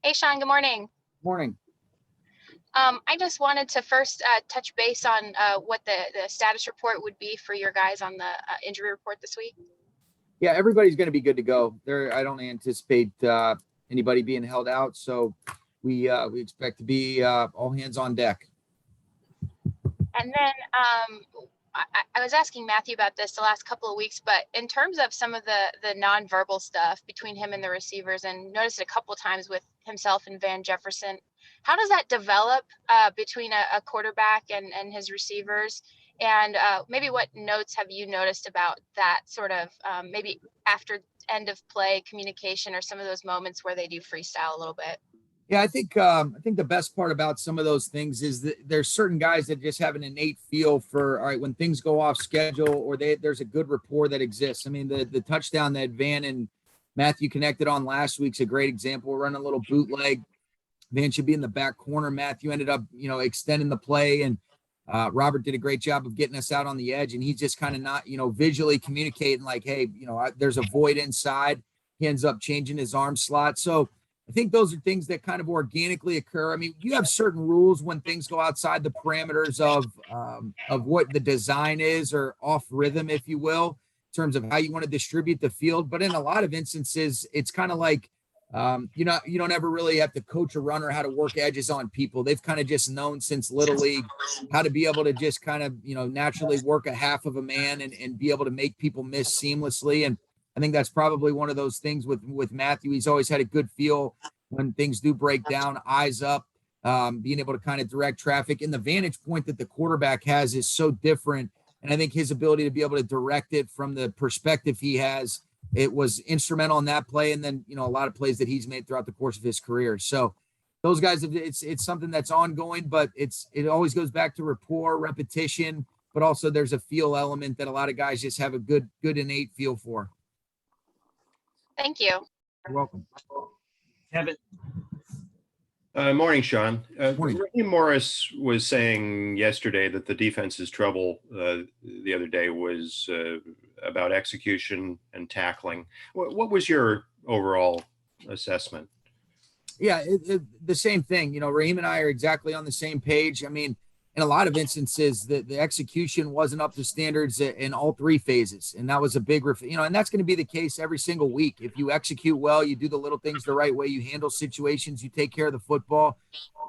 Hey, Sean, good morning. Morning. I just wanted to first touch base on what the status report would be for your guys on the injury report this week. Yeah, everybody's going to be good to go. I don't anticipate anybody being held out, so we expect to be all hands on deck. And then I was asking Matthew about this the last couple of weeks, but in terms of some of the nonverbal stuff between him and the receivers, and noticed it a couple of times with himself and Van Jefferson, how does that develop between a quarterback and his receivers? And maybe what notes have you noticed about that sort of maybe after end of play communication or some of those moments where they do freestyle a little bit? Yeah, I think the best part about some of those things is that there's certain guys that just have an innate feel for, all right, when things go off schedule or there's a good rapport that exists. I mean, the touchdown that Van and Matthew connected on last week's a great example. We're running a little bootleg. Van should be in the back corner. Matthew ended up, extending the play, and Robert did a great job of getting us out on the edge. And he's just kind of not, visually communicating like, hey, there's a void inside. He ends up changing his arm slot. So I think those are things that kind of organically occur. I mean, you have certain rules when things go outside the parameters of what the design is or off rhythm, if you will, in terms of how you want to distribute the field. But in a lot of instances, it's kind of like, you don't ever really have to coach a runner how to work edges on people. They've kind of just known since Little League how to be able to just kind of, naturally work a half of a man and be able to make people miss seamlessly. And I think that's probably one of those things with Matthew. He's always had a good feel when things do break down, eyes up, being able to kind of direct traffic. And the vantage point that the quarterback has is so different. And I think his ability to be able to direct it from the perspective he has, it was instrumental in that play. And then, a lot of plays that he's made throughout the course of his career. So those guys, it's something that's ongoing, but it always goes back to rapport, repetition, but also there's a feel element that a lot of guys just have a good innate feel for. Thank you. You're welcome. Kevin. Morning, Sean. Morning. Raheem Morris was saying yesterday that the defense's trouble the other day was about execution and tackling. What was your overall assessment? Yeah, the same thing. Raheem and I are exactly on the same page. I mean, in a lot of instances, the execution wasn't up to standards in all three phases. And that was a big, and that's going to be the case every single week. If you execute well, you do the little things the right way, you handle situations, you take care of the football.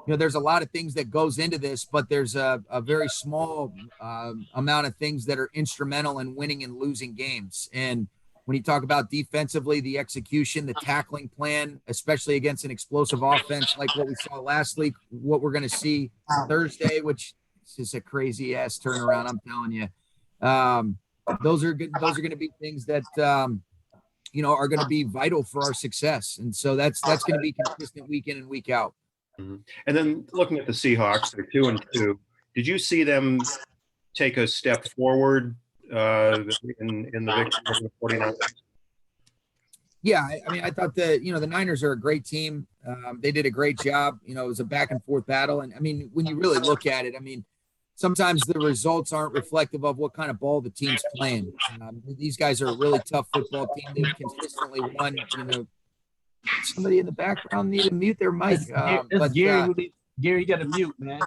There's a lot of things that goes into this, but there's a very small amount of things that are instrumental in winning and losing games. And when you talk about defensively, the execution, the tackling plan, especially against an explosive offense like what we saw last week, what we're going to see Thursday, which is a crazy ass turnaround, I'm telling you. Those are good. Those are going to be things that are going to be vital for our success, and so that's going to be consistent week in and week out. Mm-hmm. And then looking at the Seahawks, they're 2-2. Did you see them take a step forward in the victory over the 49ers? Yeah, I mean, I thought the Niners are a great team. They did a great job. It was a back and forth battle. And I mean, when you really look at it, I mean, sometimes the results aren't reflective of what kind of ball the team's playing. These guys are a really tough football team. They've consistently won. Somebody in the background need to mute their mic. Gary, you got to mute, man.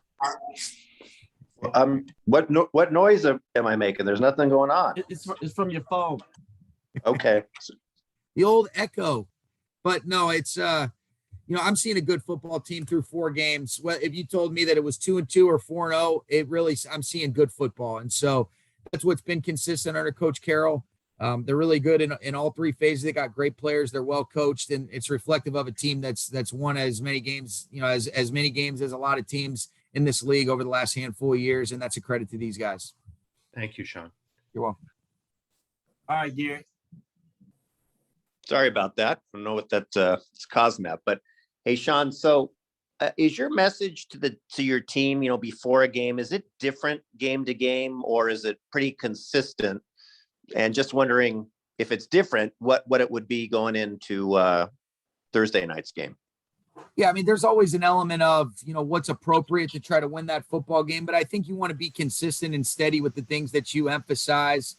What noise am I making? There's nothing going on. It's from your phone. Okay. The old echo. But no, it's I'm seeing a good football team through 4 games. Well, if you told me that it was 2-2 or 4-0, I'm seeing good football. And so that's what's been consistent under Coach Carroll. They're really good in all 3 phases. They got great players. They're well coached, and it's reflective of a team that's won as many games, as many games as a lot of teams in this league over the last handful of years. And that's a credit to these guys. Thank you, Sean. You're welcome. All right, Gary. Sorry about that. I don't know what that's causing that, but hey, Sean, so is your message to your team, before a game, is it different game to game, or is it pretty consistent? And just wondering if it's different, what it would be going into Thursday night's game. Yeah, I mean, there's always an element of, what's appropriate to try to win that football game. But I think you want to be consistent and steady with the things that you emphasize.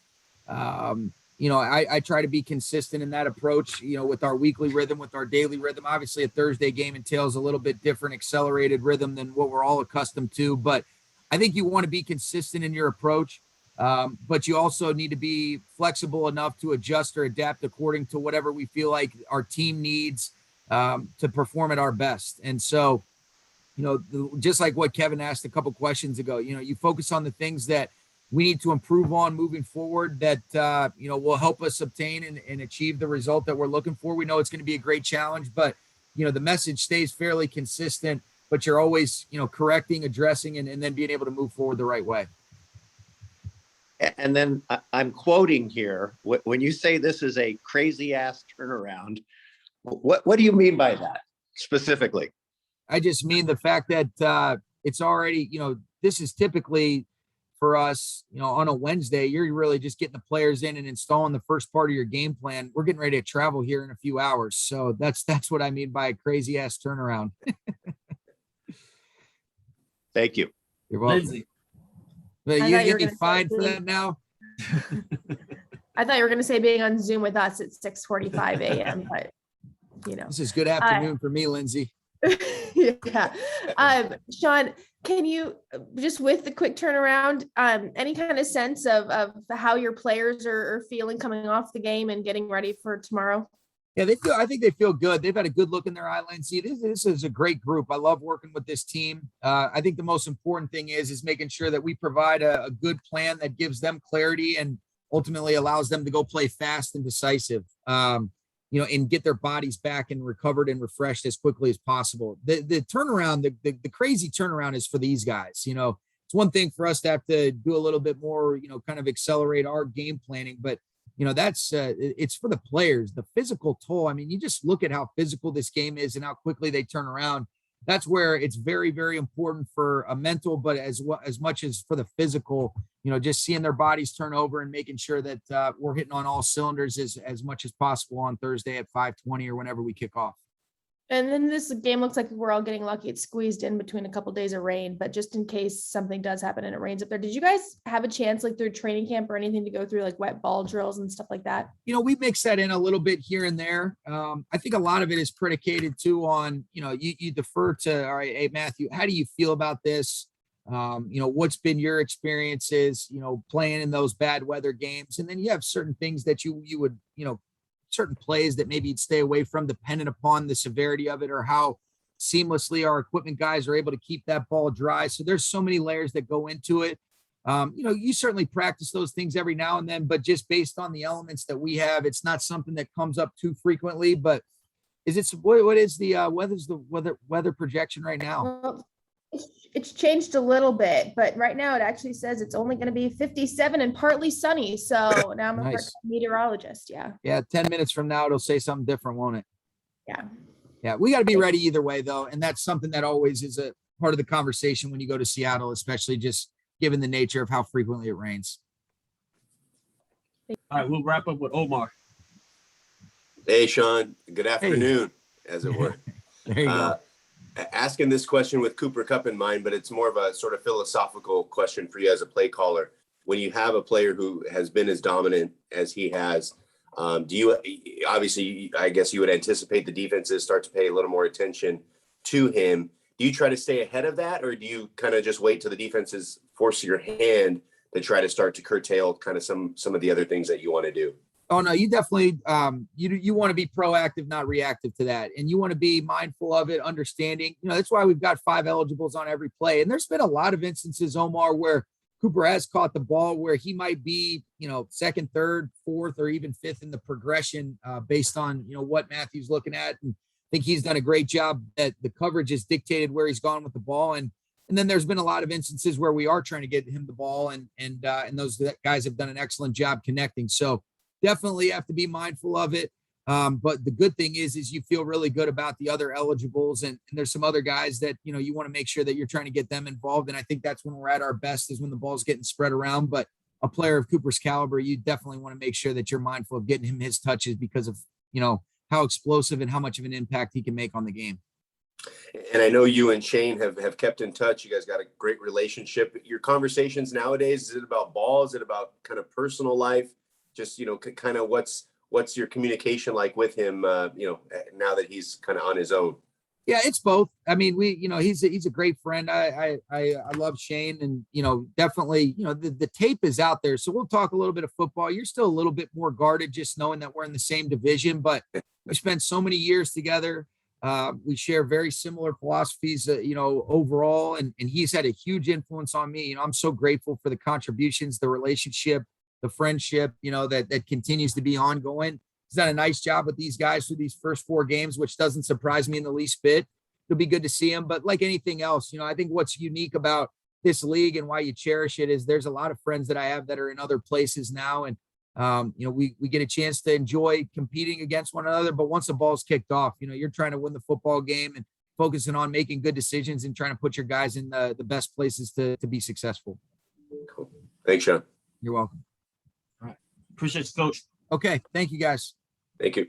I try to be consistent in that approach, with our weekly rhythm, with our daily rhythm. Obviously, a Thursday game entails a little bit different accelerated rhythm than what we're all accustomed to. But I think you want to be consistent in your approach, but you also need to be flexible enough to adjust or adapt according to whatever we feel like our team needs to perform at our best. And so, just like what Kevin asked a couple questions ago, you focus on the things that we need to improve on moving forward that, will help us obtain and achieve the result that we're looking for. We know it's going to be a great challenge, but, the message stays fairly consistent, but you're always, correcting, addressing, and then being able to move forward the right way. And then I'm quoting here, when you say this is a crazy ass turnaround, what do you mean by that specifically? I just mean the fact that it's already, this is typically for us, on a Wednesday, you're really just getting the players in and installing the first part of your game plan. We're getting ready to travel here in a few hours. So that's what I mean by a crazy ass turnaround. Thank you. You're welcome. Lindsay. But you're going to be fined for that now? I thought you were going to say being on Zoom with us at 6:45 a.m., but This is good afternoon for me, Lindsay. Yeah. Sean, can you just with the quick turnaround, any kind of sense of how your players are feeling coming off the game and getting ready for tomorrow? Yeah, I think they feel good. They've had a good look in their eye line. See, this is a great group. I love working with this team. I think the most important thing is making sure that we provide a good plan that gives them clarity and ultimately allows them to go play fast and decisive. And get their bodies back and recovered and refreshed as quickly as possible. The turnaround, the crazy turnaround is for these guys. It's one thing for us to have to do a little bit more, kind of accelerate our game planning, but that's it's for the players, the physical toll. I mean, you just look at how physical this game is and how quickly they turn around. That's where it's very, very important for a mental, but as much as for the physical, just seeing their bodies turn over and making sure that we're hitting on all cylinders as much as possible on Thursday at 5:20 or whenever we kick off. And then this game looks like we're all getting lucky. It's squeezed in between a couple of days of rain, but just in case something does happen and it rains up there, did you guys have a chance through training camp or anything to go through wet ball drills and stuff like that? We mix that in a little bit here and there. I think a lot of it is predicated too on, you defer to, all right, hey, Matthew, how do you feel about this? What's been your experiences, playing in those bad weather games? And then you have certain things that you would, certain plays that maybe you'd stay away from dependent upon the severity of it or how seamlessly our equipment guys are able to keep that ball dry. So there's so many layers that go into it. You certainly practice those things every now and then, but just based on the elements that we have, it's not something that comes up too frequently. But what is the weather projection right now? Well, it's changed a little bit, but right now it actually says it's only going to be 57 and partly sunny. So now I'm a meteorologist. Yeah. Yeah. 10 minutes from now, it'll say something different, won't it? Yeah. Yeah. We got to be ready either way though. And that's something that always is a part of the conversation when you go to Seattle, especially just given the nature of how frequently it rains. All right. We'll wrap up with Omar. Hey, Sean. Good afternoon, as it were. There you go. Asking this question with Cooper Kupp in mind, but it's more of a sort of philosophical question for you as a play caller. When you have a player who has been as dominant as he has, do you obviously, I guess you would anticipate the defenses start to pay a little more attention to him. Do you try to stay ahead of that, or do you kind of just wait till the defenses force your hand to try to start to curtail kind of some of the other things that you want to do? Oh no, you definitely you want to be proactive, not reactive to that, and you want to be mindful of it, understanding. That's why we've got 5 eligibles on every play, and there's been a lot of instances, Omar, where Cooper has caught the ball where he might be, second, third, fourth, or even fifth in the progression based on what Matthew's looking at, and I think he's done a great job. That the coverage has dictated where he's gone with the ball, and then there's been a lot of instances where we are trying to get him the ball, and those guys have done an excellent job connecting. So. Definitely have to be mindful of it. But the good thing is you feel really good about the other eligibles. And there's some other guys that, you want to make sure that you're trying to get them involved. And I think that's when we're at our best, is when the ball's getting spread around. But a player of Cooper's caliber, you definitely want to make sure that you're mindful of getting him his touches because of, how explosive and how much of an impact he can make on the game. And I know you and Shane have kept in touch. You guys got a great relationship. Your conversations nowadays, is it about ball? Is it about kind of personal life? just, kind of what's your communication like with him, now that he's kind of on his own? Yeah, it's both. I mean, he's a great friend. I love Shane, and definitely, the tape is out there, so we'll talk a little bit of football. You're still a little bit more guarded just knowing that we're in the same division, but we spent so many years together. We share very similar philosophies, overall, and he's had a huge influence on me. I'm so grateful for the contributions, the relationship, the friendship, that continues to be ongoing. He's done a nice job with these guys through these first 4 games, which doesn't surprise me in the least bit. It'll be good to see him. But like anything else, I think what's unique about this league and why you cherish it is there's a lot of friends that I have that are in other places now. And, we get a chance to enjoy competing against one another. But once the ball's kicked off, you're trying to win the football game and focusing on making good decisions and trying to put your guys in the best places to be successful. Cool. Thanks, Sean. You're welcome. Appreciate you, Coach. Okay. Thank you, guys. Thank you.